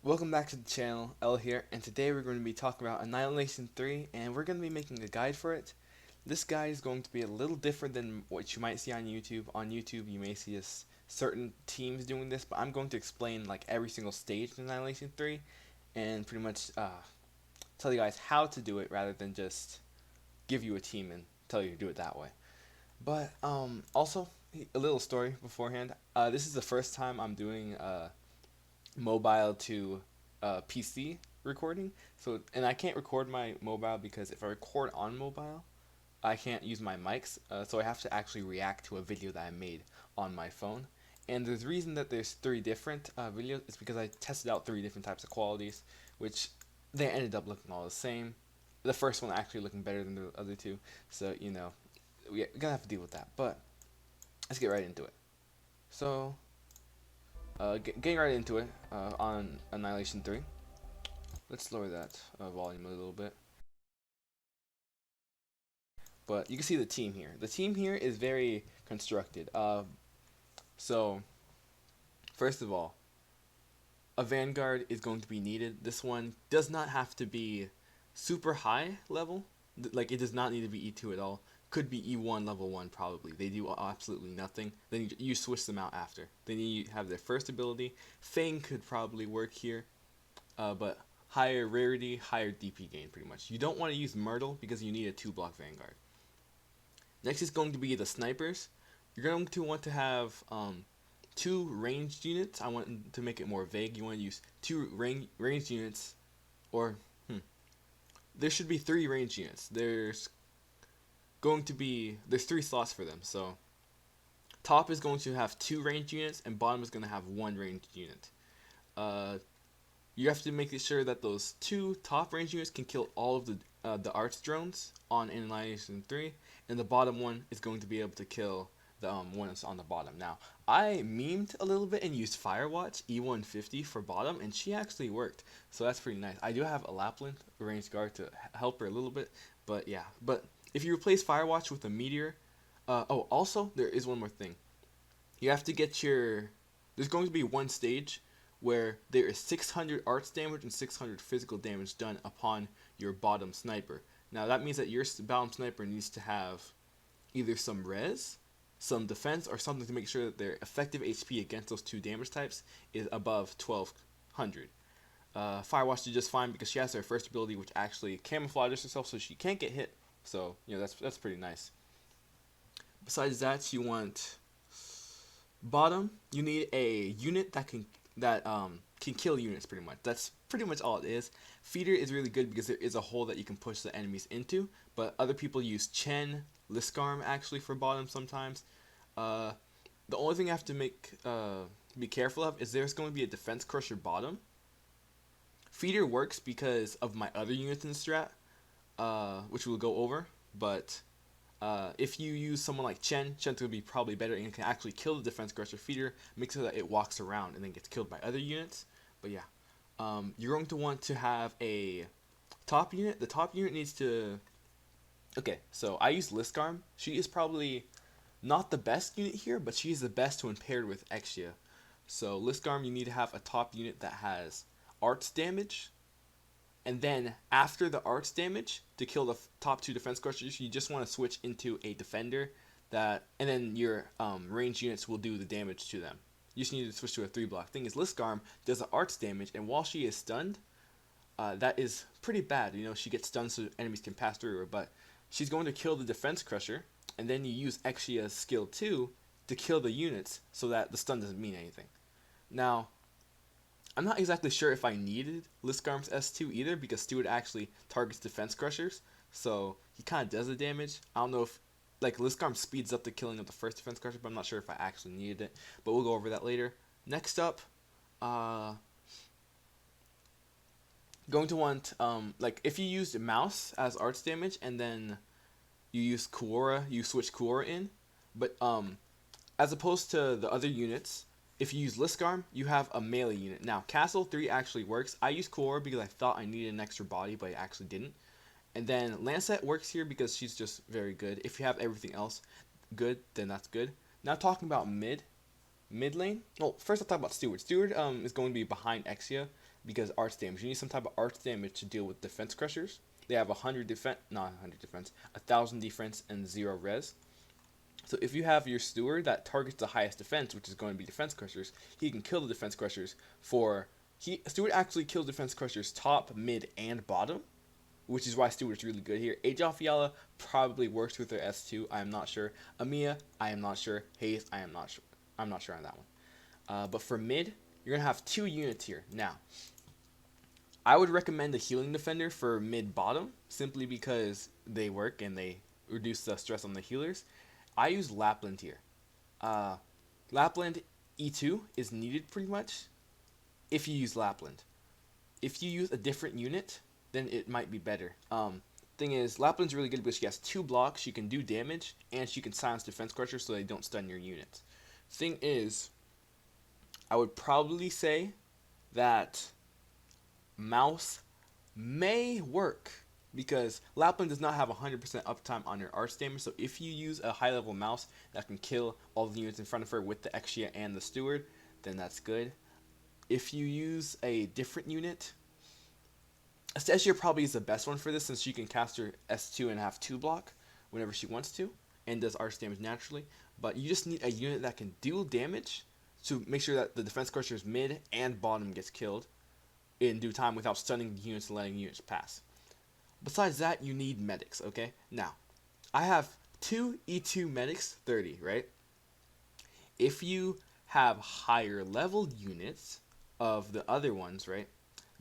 Welcome back to the channel, L here, and today we're going to be talking about Annihilation 3, and we're going to be making a guide for it. This guide is going to be a little different than what you might see on YouTube. On YouTube, you may see certain teams doing this, but I'm going to explain like every single stage in Annihilation 3, and pretty much tell you guys how to do it rather than just give you a team and tell you to do it that way. But also, a little story beforehand. This is the first time I'm doing mobile to PC recording. And I can't record my mobile because if I record on mobile, I can't use my mics. So I have to actually react to a video that I made on my phone. And the reason that there's three different videos is because I tested out three different types of qualities, which they ended up looking all the same. The first one actually looking better than the other two. So, we're gonna have to deal with that. But let's get right into it. So, getting right into it on Annihilation 3. Let's lower that volume a little bit. But you can see the team here. The team here is very constructed. So, first of all, a Vanguard is going to be needed. This one does not have to be super high level. Like, it does not need to be E2 at all. Could be E1 level 1 probably. They do absolutely nothing. Then you switch them out after. Then you have their first ability. Fang could probably work here. But higher rarity, higher DP gain pretty much. You don't want to use Myrtle because you need a 2-block Vanguard. Next is going to be the snipers. You're going to want to have 2 ranged units. I want to make it more vague. You want to use 2 ranged units, or there should be 3 ranged units. There's 3 slots for them. So top is going to have 2 ranged units, and bottom is going to have 1 ranged unit. You have to make sure that those 2 top range units can kill all of the arts drones on Annihilation 3, and the bottom one is going to be able to kill the one that's on the bottom. Now, I memed a little bit and used Firewatch E150 for bottom, and she actually worked, so that's pretty nice. I do have a Lapland, a ranged guard, to help her a little bit, but yeah. But if you replace Firewatch with a Meteor, also, there is one more thing. You have to get there's going to be one stage where there is 600 arts damage and 600 physical damage done upon your bottom sniper. Now that means that your bottom sniper needs to have either some res, some defense, or something to make sure that their effective HP against those 2 damage types is above 1200. Firewatch did just fine because she has her first ability which actually camouflages herself so she can't get hit. So, that's pretty nice. Besides that, you want bottom, you need a unit that can kill units pretty much. That's pretty much all it is. Feeder is really good because there is a hole that you can push the enemies into, but other people use Chen, Liskarm actually for bottom sometimes. The only thing I have to be careful of is there's going to be a defense crusher bottom. Feeder works because of my other units in the strat, which we'll go over, but if you use someone like Chen's going to be probably better and can actually kill the defense crusher. Feeder, make sure that it walks around and then gets killed by other units. But yeah, you're going to want to have a top unit. The top unit needs to... Okay, so I use Liskarm. She is probably not the best unit here, but she is the best when paired with Exia. So Liskarm, you need to have a top unit that has arts damage, and then after the arts damage, to kill the top 2 defense crushers, you just want to switch into a defender and then your ranged units will do the damage to them. You just need to switch to a 3-block. Thing is, Liskarm does the arts damage, and while she is stunned, that is pretty bad. She gets stunned so enemies can pass through her, but she's going to kill the defense crusher, and then you use Exia's skill 2 to kill the units so that the stun doesn't mean anything. Now, I'm not exactly sure if I needed Liskarm's S2 either, because Stewart actually targets defense crushers, so he kind of does the damage. I don't know if, Liskarm speeds up the killing of the first defense crusher, but I'm not sure if I actually needed it, but we'll go over that later. Next up, going to want, if you used Mouse as arts damage, and then you use Kuora, you switch Kuora in, but, as opposed to the other units, if you use Liskarm, you have a melee unit. Now, Castle 3 actually works. I use Kuora because I thought I needed an extra body, but I actually didn't. And then Lancet works here because she's just very good. If you have everything else good, then that's good. Now talking about mid lane. Well, first I'll talk about Steward. Steward is going to be behind Exia. because arts damage. You need some type of arts damage to deal with defense crushers. They have 100 defense, not 100 defense, 1,000 defense and 0 res. So if you have your steward that targets the highest defense, which is going to be defense crushers, he can kill the defense crushers Steward actually kills defense crushers top, mid, and bottom, which is why Steward's really good here. Age of Yala probably works with their S2. I am not sure. Amiya, I am not sure. Haze, I am not sure. I'm not sure on that one. But for mid, you're gonna have 2 units here. Now, I would recommend the Healing Defender for mid bottom simply because they work and they reduce the stress on the healers. I use Lapland here. Lapland E2 is needed pretty much if you use Lapland. If you use a different unit, then it might be better. Thing is, Lapland's really good because she has 2 blocks, she can do damage, and she can silence defense crushers so they don't stun your units. Thing is, I would probably say that Mouse may work because Lapland does not have 100% uptime on her arts damage, so if you use a high level Mouse that can kill all the units in front of her with the Exia and the Steward, then that's good. If you use a different unit, Exia probably is the best one for this since she can cast her S2 and have 2 block whenever she wants to and does arts damage naturally, but you just need a unit that can deal damage to make sure that the defense crushers mid and bottom gets killed in due time without stunning the units and letting units pass. Besides that, you need medics, okay? Now, I have 2 E2 medics 30, right? If you have higher leveled units of the other ones, right,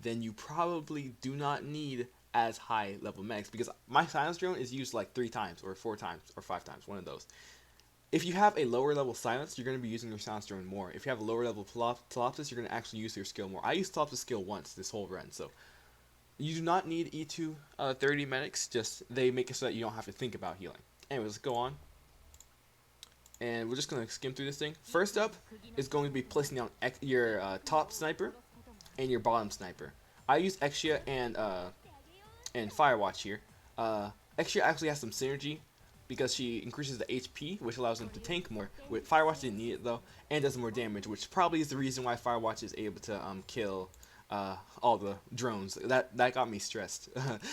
then you probably do not need as high level medics because my silence drone is used like 3 times or 4 times or 5 times, one of those. If you have a lower level silence, you're going to be using your silence drone more. If you have a lower level Telopsis, you're going to actually use your skill more. I used Telopsis skill once this whole run, so you do not need E2 30 medics, just they make it so that you don't have to think about healing. Anyways, let's go on. And we're just going to skim through this thing. First up is going to be placing down your top sniper and your bottom sniper. I use Exia and Firewatch here. Exia actually has some synergy because she increases the HP, which allows them to tank more. With Firewatch didn't need it though, and does more damage, which probably is the reason why Firewatch is able to kill all the drones. That got me stressed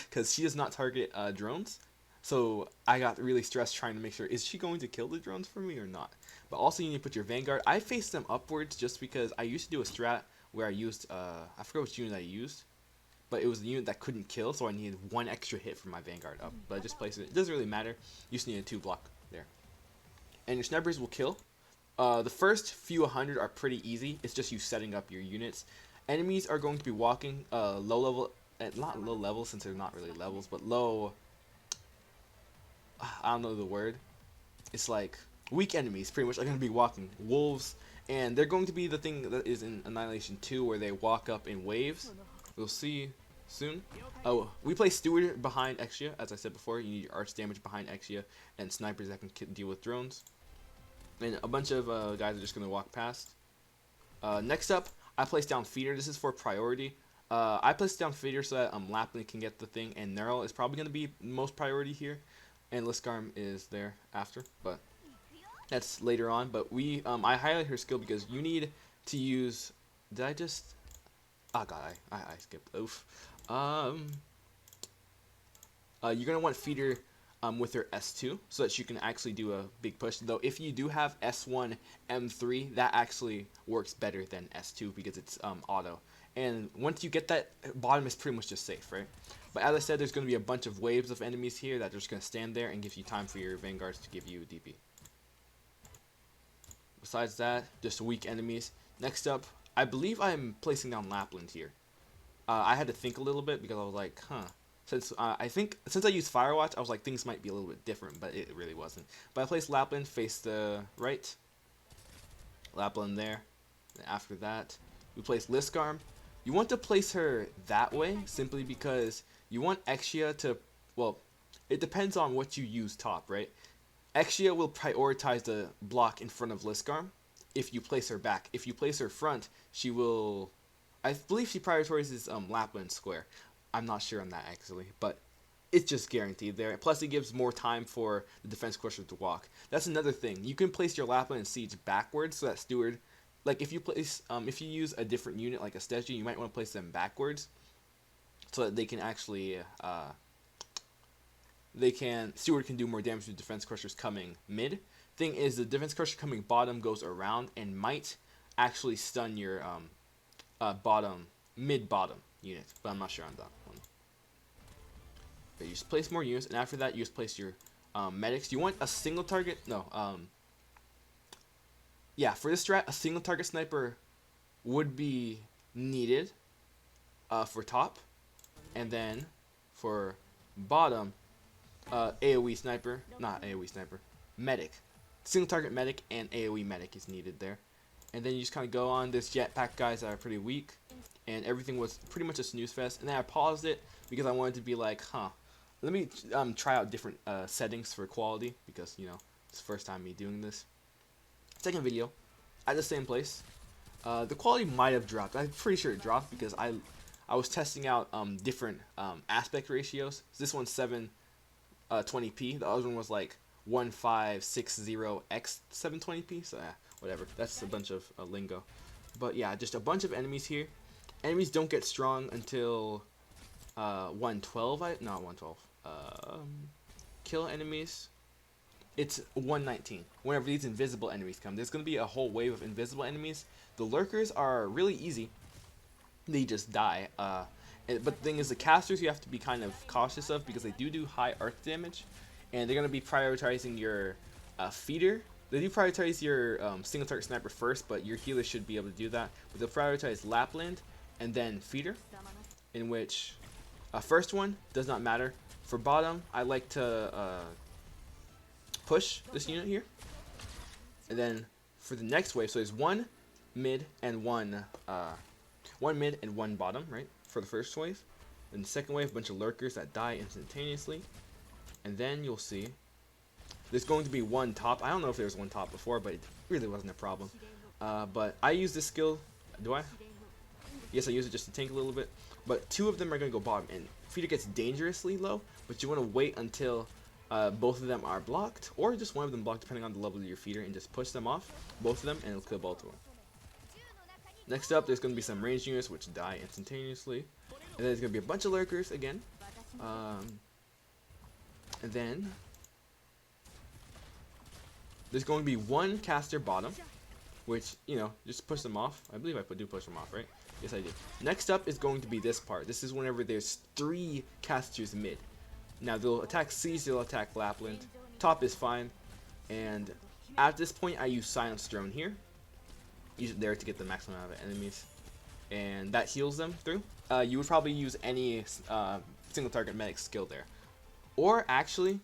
because she does not target drones. So I got really stressed trying to make sure, is she going to kill the drones for me or not? But also you need to put your Vanguard. I faced them upwards just because I used to do a strat where I used, I forgot which unit I used. But it was the unit that couldn't kill, so I needed 1 extra hit from my Vanguard up. But I just placed it. It doesn't really matter. You just need a 2 block there. And your snipers will kill. The first few 100 are pretty easy. It's just you setting up your units. Enemies are going to be walking low level, not low level since they're not really levels, but low, I don't know the word. It's like weak enemies pretty much are going to be walking. Wolves, and they're going to be the thing that is in Annihilation 2 where they walk up in waves. We'll see soon. Oh, we play Steward behind Exia. As I said before, you need your arts damage behind Exia and snipers that can deal with drones. And a bunch of guys are just going to walk past. Next up, I place down Feeder. This is for priority. I place down Feeder so that Lapland can get the thing, and Neural is probably going to be most priority here. And Liskarm is there after, but that's later on. But I highlight her skill because you need to use... Did I just... Oh god, I skipped. Oof. You're gonna want Feeder with her S2 so that she can actually do a big push. Though if you do have S1 M3, that actually works better than S2 because it's auto. And once you get that, bottom is pretty much just safe, right? But as I said, there's gonna be a bunch of waves of enemies here that are just gonna stand there and give you time for your Vanguards to give you DP. Besides that, just weak enemies. Next up, I believe I'm placing down Lapland here. I had to think a little bit because I was like, Since I used Firewatch, I was like, things might be a little bit different, but it really wasn't. But I placed Lapland face the right. Lapland there. And after that, we place Liskarm. You want to place her that way simply because you want Exia to, well, it depends on what you use top, right? Exia will prioritize the block in front of Liskarm if you place her back. If you place her front, she will... I believe she prioritizes Lapland square. I'm not sure on that actually, but it's just guaranteed there. Plus it gives more time for the defense crusher to walk. That's another thing. You can place your Lapland and Siege backwards so that Steward like if you place if you use a different unit like a statue, you might want to place them backwards so that they can actually Steward can do more damage to defense crushers coming mid. Thing is, the defense crusher coming bottom goes around and might actually stun your mid bottom unit, but I'm not sure on that one. But you just place more units, and after that you just place your medics. You want a single target? No. Yeah, for this strat, a single target sniper would be needed for top, and then for bottom, AoE sniper, not AoE sniper, medic. Single target medic and AoE medic is needed there. And then you just kind of go on. This jetpack guys that are pretty weak, and everything was pretty much a snooze fest. And then I paused it because I wanted to be like, let me try out different settings for quality, because you know it's the first time me doing this. Second video, at the same place. The quality might have dropped. I'm pretty sure it dropped because I was testing out different aspect ratios. This one's 720p. The other one was like 1560x 720p. So yeah, whatever. That's a bunch of lingo. But yeah, just a bunch of enemies here. Enemies don't get strong until 112. Not 112. Kill enemies. It's 119. Whenever these invisible enemies come, there's going to be a whole wave of invisible enemies. The lurkers are really easy. They just die. But the thing is, the casters you have to be kind of cautious of because they do high arc damage. And they're going to be prioritizing your feeder. They do prioritize your single target sniper first, but your healer should be able to do that. But they'll prioritize Lapland and then feeder, in which first one does not matter. For bottom, I like to push this unit here, and then for the next wave, so there's one mid and one bottom, right, for the first wave. Then the second wave, a bunch of lurkers that die instantaneously, and then you'll see there's going to be one top. I don't know if there was one top before, but it really wasn't a problem. But I use this skill. Do I? Yes, I use it just to tank a little bit. But two of them are going to go bottom, and feeder gets dangerously low, but you want to wait until both of them are blocked, or just one of them blocked depending on the level of your feeder, and just push them off, both of them, and it'll kill both of them. Next up, there's going to be some ranged units which die instantaneously, and then there's going to be a bunch of lurkers again, and then there's going to be one caster bottom, which, you know, just push them off. I believe I do push them off, right? Yes, I did. Next up is going to be this part. This is whenever there's 3 casters mid. Now, they'll attack Siege, they'll attack Lapland. Top is fine. And at this point, I use Silence Drone here. Use it there to get the maximum amount of enemies. And that heals them through. You would probably use any single target medic skill there. Or actually,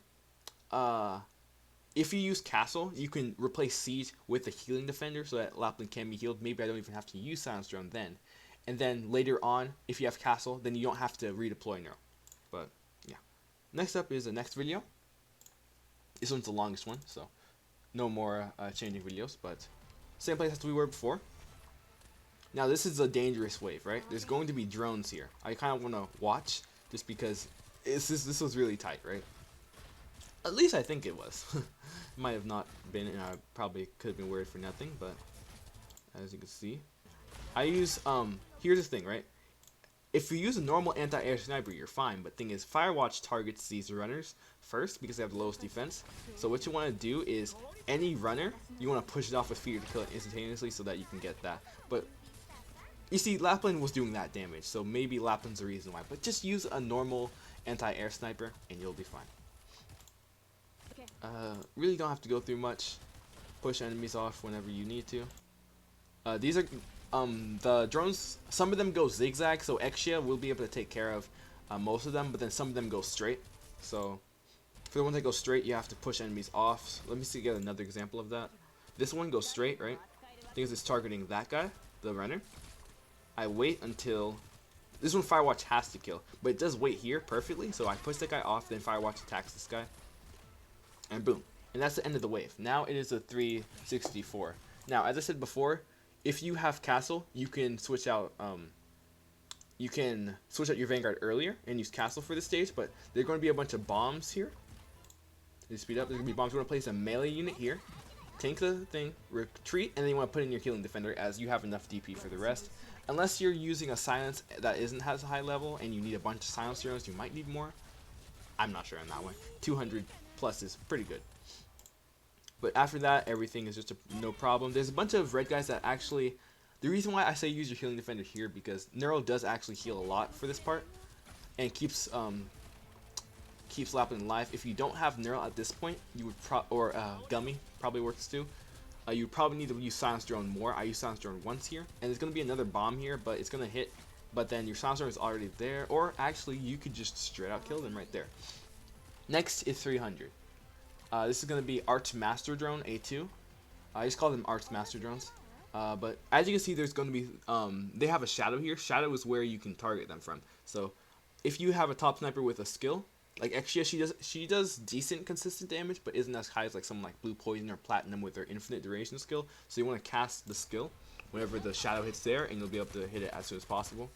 if you use Castle, you can replace Siege with the Healing Defender so that Lapland can be healed. Maybe I don't even have to use Silence Drone then. And then later on, if you have Castle, then you don't have to redeploy now. But yeah. Next up is the next video. This one's the longest one, so no more changing videos, but same place as we were before. Now this is a dangerous wave, right? There's going to be drones here. I kind of want to watch just because this was really tight, right? At least I think it was. Might have not been, and I probably could have been worried for nothing, but as you can see, I use here's the thing, right? If you use a normal anti-air sniper, you're fine, but thing is, Firewatch targets these runners first because they have the lowest defense. So what you want to do is, any runner, you want to push it off with feeder to kill it instantaneously so that you can get that. But you see, Lapland was doing that damage, so maybe Lapland's the reason why. But just use a normal anti-air sniper and you'll be fine. Really don't have to go through much. Push enemies off whenever you need to. These are the drones. Some of them go zigzag, so Exia will be able to take care of most of them, but then some of them go straight. So for the ones that go straight, you have to push enemies off. So let me see, get another example of that. This one goes straight, right? Because it's targeting that guy, the runner. I wait until this one Firewatch has to kill, but it does wait here perfectly. So I push that guy off, then Firewatch attacks this guy. And boom. And that's the end of the wave. Now it is a 364. Now, as I said before, if you have Castle, you can switch out your Vanguard earlier and use Castle for this stage, but there are going to be a bunch of bombs here. To speed up, there's going to be bombs. We're going to place a melee unit here tank the thing, retreat, and then you want to put in your healing defender as you have enough DP for the rest. Unless you're using a silence that isn't as high level and you need a bunch of silence heroes, you might need more. I'm not sure on that one. 200 plus is pretty good. But after that, everything is just no problem. There's a bunch of red guys that actually... The reason why I say use your healing defender here, because Neuro does actually heal a lot for this part. And keeps Lapland alive. If you don't have Neuro at this point, you would Gummy probably works too. You probably need to use Silence Drone more. I use Silence Drone once here. And there's going to be another bomb here, but it's going to hit. But then your Silence Drone is already there. Or actually, you could just straight out kill them right there. Next is 300. This is going to be Arch Master Drone A2. I just call them Arch Master Drones. But as you can see, there's going to be... they have a Shadow here. Shadow is where you can target them from. So if you have a top sniper with a skill... Like Exia, she does decent consistent damage, but isn't as high as like someone like Blue Poison or Platinum with their infinite duration skill. So you want to cast the skill whenever the shadow hits there, and you'll be able to hit it as soon as possible.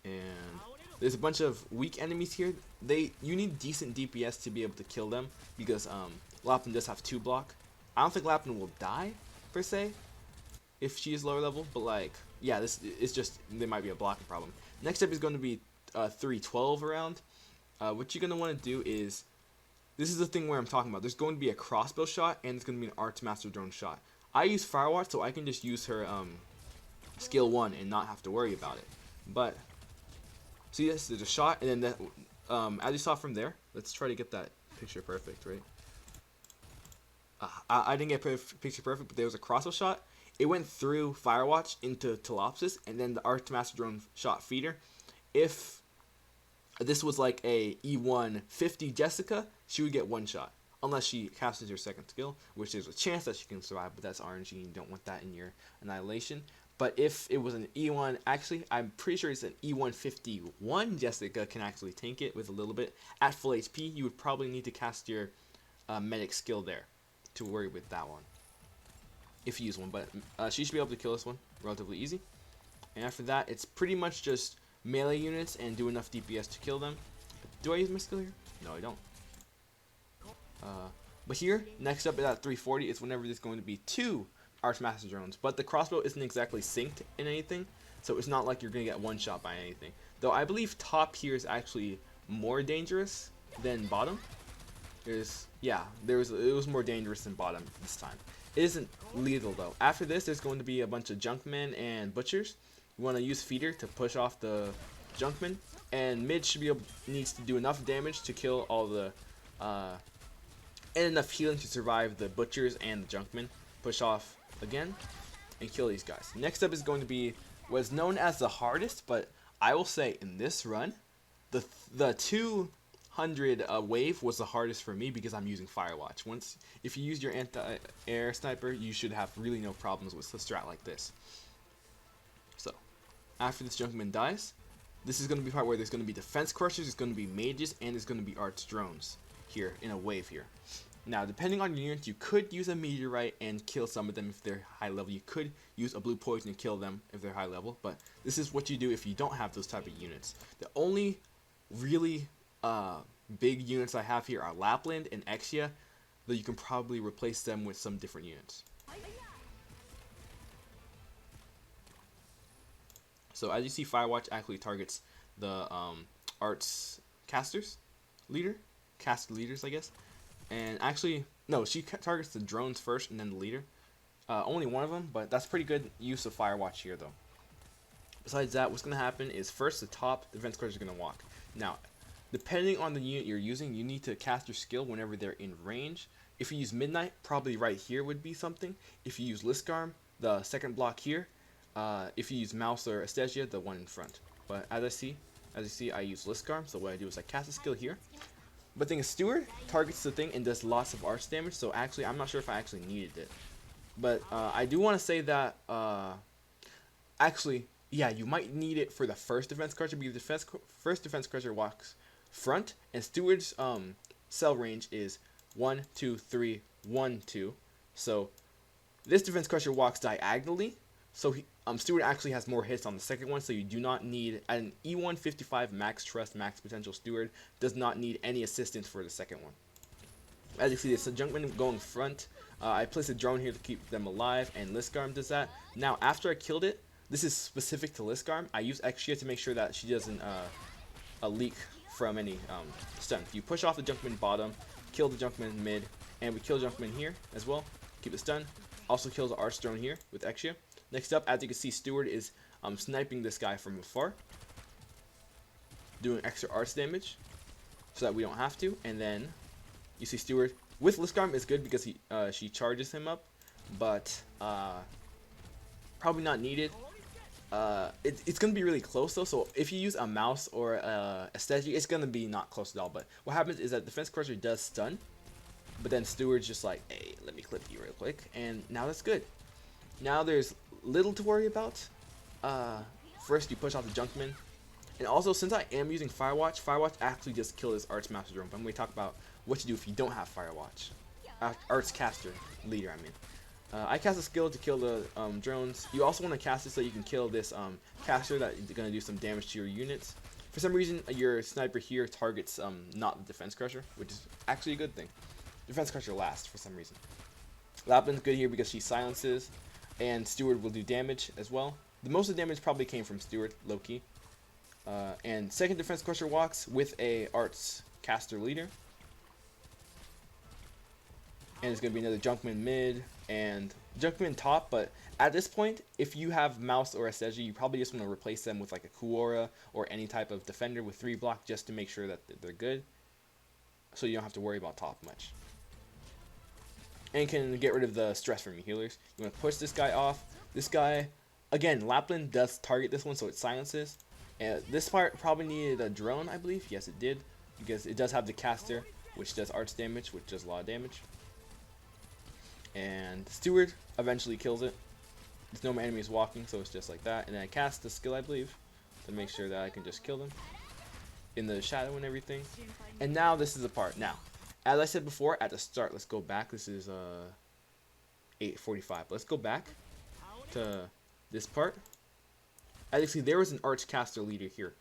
And there's a bunch of weak enemies here. You need decent DPS to be able to kill them because Lapland does have 2 block. I don't think Lapland will die per se if she is lower level, but like yeah, this is just there might be a blocking problem. Next up is going to be 312 around. What you're going to want to do is, this is the thing where I'm talking about. There's going to be a crossbow shot and there's going to be an Arch Master Drone shot. I use Firewatch so I can just use her skill 1 and not have to worry about it. But see this, there's a shot and then that, as you saw from there, let's try to get that picture perfect, right? I didn't get picture perfect, but there was a crossbow shot. It went through Firewatch into Telopsis and then the Arch Master Drone shot feeder. If this was like a E150 Jessica, she would get 1 shot. Unless she casts her second skill, which there's a chance that she can survive, but that's RNG and you don't want that in your Annihilation. But if it was an E1, actually, I'm pretty sure it's an E151 Jessica can actually tank it with a little bit. At full HP, you would probably need to cast your medic skill there to worry with that one. If you use one, but she should be able to kill this one relatively easy. And after that, it's pretty much just melee units and do enough DPS to kill them. Do I use my skill here? No, I don't. But here, next up at 340 is whenever there's going to be 2 Archmaster drones. But the crossbow isn't exactly synced in anything, so it's not like you're going to get 1 shot by anything. Though I believe top here is actually more dangerous than bottom. It was more dangerous than bottom this time. It isn't lethal though. After this, there's going to be a bunch of Junkmen and Butchers. You want to use Feeder to push off the Junkmen, and mid should be needs to do enough damage to kill all the and enough healing to survive the Butchers and the Junkmen. Push off again and kill these guys. Next up is going to be what's known as the hardest, but I will say in this run, the 200 wave was the hardest for me because I'm using Firewatch. If you use your anti-air sniper, you should have really no problems with a strat like this. So after this Junkman dies, this is going to be the part where there's going to be defense crushers, there's going to be mages, and there's going to be arch drones here in a wave here. Now, depending on your units, you could use a meteorite and kill some of them if they're high level. You could use a blue poison and kill them if they're high level, but this is what you do if you don't have those type of units. The only really big units I have here are Lapland and Exia, though you can probably replace them with some different units. So as you see, Firewatch actually targets the arts casters leaders, I guess. And actually, no, she targets the drones first and then the leader. Only one of them, but that's pretty good use of Firewatch here, though. Besides that, what's going to happen is first the top defense crushers are going to walk. Now, depending on the unit you're using, you need to cast your skill whenever they're in range. If you use Midnight, probably right here would be something. If you use Liskarm, the second block here. If you use Mouse or Astegia, the one in front. But as you see, I use Liskarm, so what I do is I cast a skill here. But the thing is, Steward targets the thing and does lots of arch damage, so actually, I'm not sure if I actually needed it. But I do want to say that, actually, yeah, you might need it for the first defense crusher, because the first defense crusher walks front, and Steward's cell range is 1, 2, 3, 1, 2. So this defense crusher walks diagonally, so Steward actually has more hits on the second one, so you do not need an E155 max trust, max potential Steward does not need any assistance for the second one. As you see, it's a Junkman going front. I placed a drone here to keep them alive, and Lisgarm does that. Now, after I killed it, this is specific to Lisgarm. I use Exia to make sure that she doesn't leak from any stun. You push off the Junkman bottom, kill the Junkman mid, and we kill Junkman here as well. Keep the stun. Also kills the Arch Drone here with Exia. Next up, as you can see, Steward is sniping this guy from afar, doing extra arch damage so that we don't have to. And then you see Steward with Lisgarm is good because she charges him up, but probably not needed. It's going to be really close though, so if you use a mouse or a Stegi, it's going to be not close at all. But what happens is that Defense Crusher does stun, but then Steward's just like, hey, let me clip you real quick, and now that's good. Now there's little to worry about. First you push off the Junkman, and also since I am using Firewatch, Firewatch actually just killed this Archmaster drone. But I'm going to talk about what to do if you don't have Firewatch. Archcaster leader, I mean. I cast a skill to kill the drones. You also want to cast it so you can kill this caster that is going to do some damage to your units. For some reason, your sniper here targets not the Defense Crusher, which is actually a good thing. Defense Crusher lasts for some reason. Lapland's good here because she silences, and Steward will do damage as well. The most of the damage probably came from Steward, low-key. And second Defense Crusher walks with a Arts Caster leader. And it's going to be another Junkman mid and Junkman top, but at this point, if you have Mouse or a Seiji, you probably just want to replace them with like a Kuora or any type of defender with 3 block just to make sure that they're good, so you don't have to worry about top much. And can get rid of the stress from your healers. You want to push this guy off. This guy, again, Lapland does target this one, so it silences. And this part probably needed a drone, I believe. Yes, it did, because it does have the caster, which does arch damage, which does a lot of damage. And Steward eventually kills it. There's no more enemies walking, so it's just like that. And then I cast the skill, I believe, to make sure that I can just kill them in the shadow and everything. And now this is the part. Now, as I said before at the start, let's go back. This is 8:45. Let's go back to this part. As you see, there was an Archcaster leader here.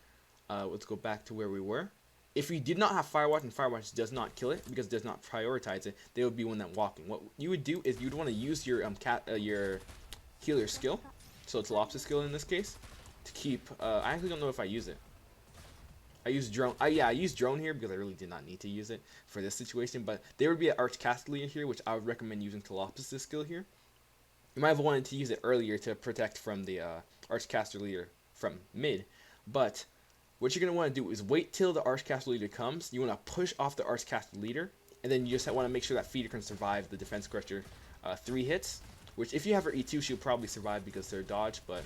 Let's go back to where we were. If you did not have Firewatch and Firewatch does not kill it because it does not prioritize it, they would be one that walking. What you would do is you'd want to use your your healer skill, so it's Lopsis skill in this case, to keep. I actually don't know if I use it. I use drone. Yeah, I use drone here because I really did not need to use it for this situation. But there would be an Archcaster leader here, which I would recommend using Telopsis skill here. You might have wanted to use it earlier to protect from the Archcaster leader from mid, but what you're going to want to do is wait till the Archcaster leader comes. You want to push off the Archcaster leader, and then you just want to make sure that Feeder can survive the Defense Crusher 3 hits, which if you have her E2, she'll probably survive because they're dodge, but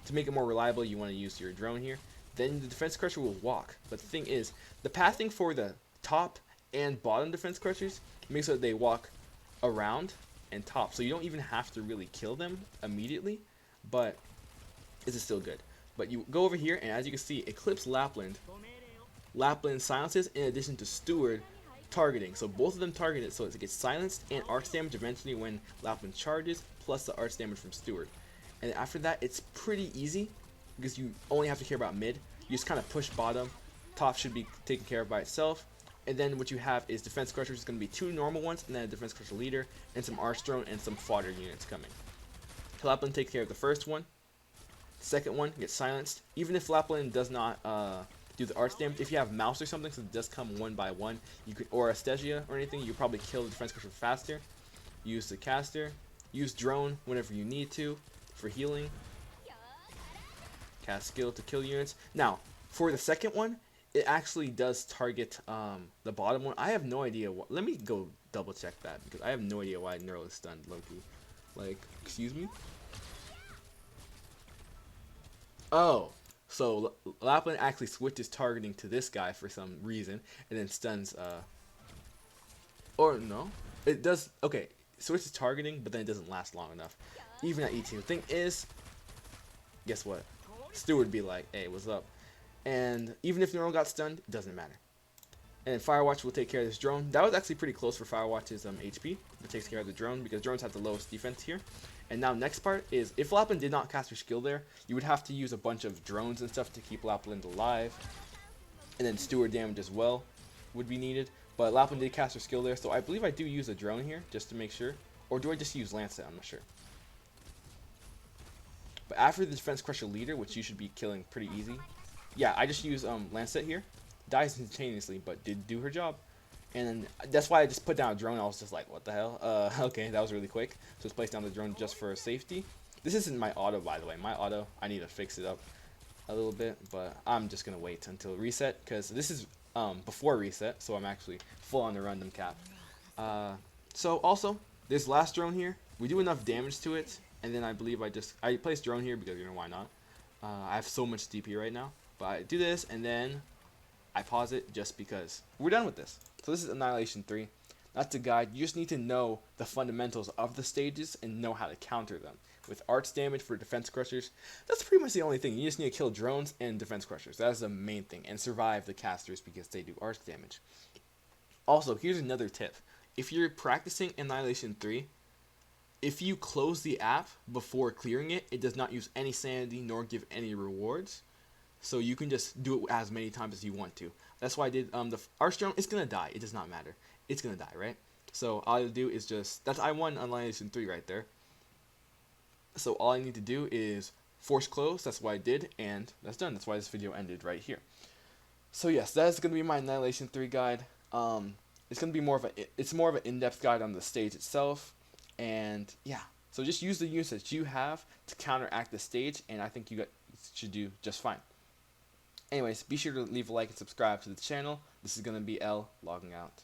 to make it more reliable, you want to use your drone here. Then the Defense Crusher will walk, but the thing is, the pathing for the top and bottom Defense Crushers makes so that they walk around and top, so you don't even have to really kill them immediately, but this is still good. But you go over here, and as you can see, Eclipse Lapland silences in addition to Steward targeting. So both of them target it, so it gets silenced and arch damage eventually when Lapland charges, plus the arch damage from Steward. And after that, it's pretty easy because you only have to care about mid. You just kind of push bottom. Top should be taken care of by itself. And then what you have is Defense Crushers. It's going to be 2 normal ones, and then a Defense Crusher leader, and some Arch Drone, and some fodder units coming. Lapland takes care of the first one. Second one gets silenced. Even if Lapland does not do the arch damage, if you have Mouse or something, so it does come one by one, you could, or a Stegia or anything, you probably kill the Defense Crusher faster. Use the caster. Use drone whenever you need to for healing. Cast skill to kill units. Now, for the second one, it actually does target the bottom one. I have no idea what. Let me go double check that because I have no idea why Neural is stunned, Loki. Like, excuse me? Oh, so Lapland actually switches targeting to this guy for some reason, and then stuns, or no, it does, okay, switches targeting, but then it doesn't last long enough, even at E2. The thing is, guess what, Steward would be like, hey, what's up, and even if Neural got stunned, it doesn't matter. And then Firewatch will take care of this drone. That was actually pretty close for Firewatch's HP. It takes care of the drone because drones have the lowest defense here. And now next part is, if Lapland did not cast her skill there, you would have to use a bunch of drones and stuff to keep Lapland alive. And then Steward damage as well would be needed. But Lapland did cast her skill there, so I believe I do use a drone here, just to make sure. Or do I just use Lancet? I'm not sure. But after the Defense Crusher leader, which you should be killing pretty easy. Yeah, I just use Lancet here. Dies instantaneously, but did do her job. And then that's why I just put down a drone. I was just like, what the hell? Okay, that was really quick. So let's place down the drone just for safety. This isn't my auto, by the way. My auto, I need to fix it up a little bit, but I'm just going to wait until reset, because this is before reset, so I'm actually full on the random cap. So also, this last drone here, we do enough damage to it, and then I believe I placed drone here because, you know, why not? I have so much DP right now, but I do this, and then I pause it just because we're done with this. So this is Annihilation 3. That's a guide. You just need to know the fundamentals of the stages and know how to counter them. With arts damage for defense crushers, that's pretty much the only thing. You just need to kill drones and defense crushers. That is the main thing. And survive the casters because they do arts damage. Also, here's another tip. If you're practicing Annihilation 3, if you close the app before clearing it, it does not use any sanity nor give any rewards. So you can just do it as many times as you want to. That's why I did the arch drone. It's going to die. It does not matter. It's going to die, right? So all I do is just, I won Annihilation 3 right there. So all I need to do is force close. That's what I did, and that's done. That's why this video ended right here. So yes, that is going to be my Annihilation 3 guide. It's going to be more of an in-depth guide on the stage itself, and yeah. So just use the units that you have to counteract the stage, and I think you should do just fine. Anyways, be sure to leave a like and subscribe to the channel. This is going to be L logging out.